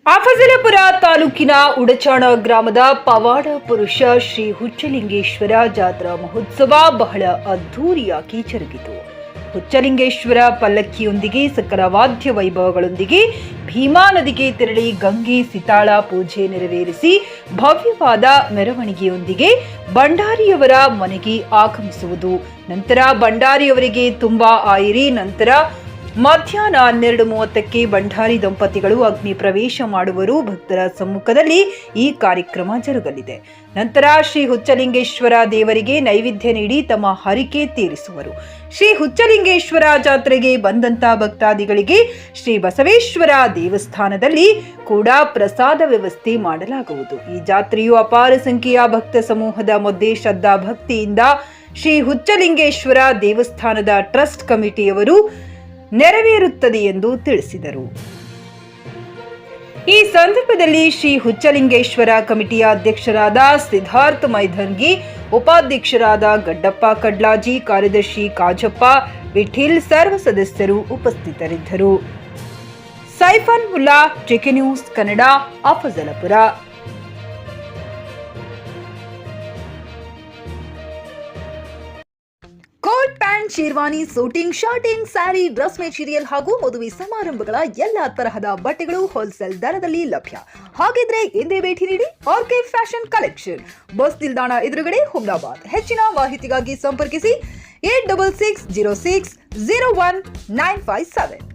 ಅಫಜಲಪುರ ತಾಲೂಕಿನ ಉಡಚಾಣ ಗ್ರಾಮದ ಪವಾಡ ಪುರುಷ ಶ್ರೀ ಹುಚ್ಚಲಿಂಗೇಶ್ವರ ಜಾತ್ರಾ ಮಹೋತ್ಸವ ಬಹಳ ಅದ್ಧೂರಿಯಾಗಿ ಜರುಗಿತು. ಹುಚ್ಚಲಿಂಗೇಶ್ವರ ಪಲ್ಲಕ್ಕಿಯೊಂದಿಗೆ ಸಕಲ ವಾದ್ಯ ವೈಭವಗಳೊಂದಿಗೆ ಭೀಮಾ ನದಿಗೆ ತೆರಳಿ ಗಂಗೆ ಸಿತಾಳ ಪೂಜೆ ನೆರವೇರಿಸಿ ಭವ್ಯವಾದ ಮೆರವಣಿಗೆಯೊಂದಿಗೆ ಭಂಡಾರಿಯವರ ಮನೆಗೆ ಆಗಮಿಸುವುದು. ನಂತರ ಭಂಡಾರಿಯವರಿಗೆ ತುಂಬಾ ಆಯಿರಿ. ನಂತರ ಮಧ್ಯಾಹ್ನ 12:30ಕ್ಕೆ ಭಂಡಾರಿ ದಂಪತಿಗಳು ಅಗ್ನಿ ಪ್ರವೇಶ ಮಾಡುವರು. ಭಕ್ತರ ಸಮ್ಮುಖದಲ್ಲಿ ಈ ಕಾರ್ಯಕ್ರಮ ಜರುಗಲಿದೆ. ನಂತರ ಶ್ರೀ ಹುಚ್ಚಲಿಂಗೇಶ್ವರ ದೇವರಿಗೆ ನೈವೇದ್ಯ ನೀಡಿ ತಮ್ಮ ಹರಿಕೆ ತೀರಿಸುವರು. ಶ್ರೀ ಹುಚ್ಚಲಿಂಗೇಶ್ವರ ಜಾತ್ರೆಗೆ ಬಂದಂತ ಭಕ್ತಾದಿಗಳಿಗೆ ಶ್ರೀ ಬಸವೇಶ್ವರ ದೇವಸ್ಥಾನದಲ್ಲಿ ಕೂಡ ಪ್ರಸಾದ ವ್ಯವಸ್ಥೆ ಮಾಡಲಾಗುವುದು. ಈ ಜಾತ್ರೆಯು ಅಪಾರ ಸಂಖ್ಯೆಯ ಭಕ್ತ ಸಮೂಹದ ಮಧ್ಯೆ ಶ್ರದ್ಧಾ ಭಕ್ತಿಯಿಂದ ಶ್ರೀ ಹುಚ್ಚಲಿಂಗೇಶ್ವರ ದೇವಸ್ಥಾನದ ಟ್ರಸ್ಟ್ ಕಮಿಟಿಯವರು ನೆರವೇರುತ್ತದೆ ಎಂದು ತಿಳಿಸಿದರು. ಈ ಸಂದರ್ಭದಲ್ಲಿ ಶ್ರೀ ಹುಚ್ಚಲಿಂಗೇಶ್ವರ ಕಮಿಟಿಯ ಅಧ್ಯಕ್ಷರಾದ ಸಿದ್ಧಾರ್ಥ ಮೈಧನ್ಗಿ, ಉಪಾಧ್ಯಕ್ಷರಾದ ಗಡ್ಡಪ್ಪ ಕಡ್ಲಾಜಿ, ಕಾರ್ಯದರ್ಶಿ ಕಾಜಪ್ಪ ವಿಠಿಲ್, ಸರ್ವ ಸದಸ್ಯರು ಉಪಸ್ಥಿತರಿದ್ದರು. Saifan Mulla, TK News Kannada, Afzalpur. Coat pant, sherwani, suiting, shirting, sari, dress material ಹಾಗೂ ಮದುವೆ ಸಮಾರಂಭಗಳ ಎಲ್ಲಾ ತರಹದ ಬಟ್ಟೆಗಳು ಹೋಲ್ಸೇಲ್ ದರದಲ್ಲಿ ಲಭ್ಯ. ಹಾಗಿದ್ರೆ ಎಂದೇ ಭೇಟಿ ನೀಡಿ ಆರ್ಕೆ ಫ್ಯಾಷನ್ ಕಲೆಕ್ಷನ್, ಬಸ್ ನಿಲ್ದಾಣ ಎದುರುಗಡೆ, ಹುಮ್ನಾಬಾದ್. ಹೆಚ್ಚಿನ ಮಾಹಿತಿಗಾಗಿ ಸಂಪರ್ಕಿಸಿ 8660601957.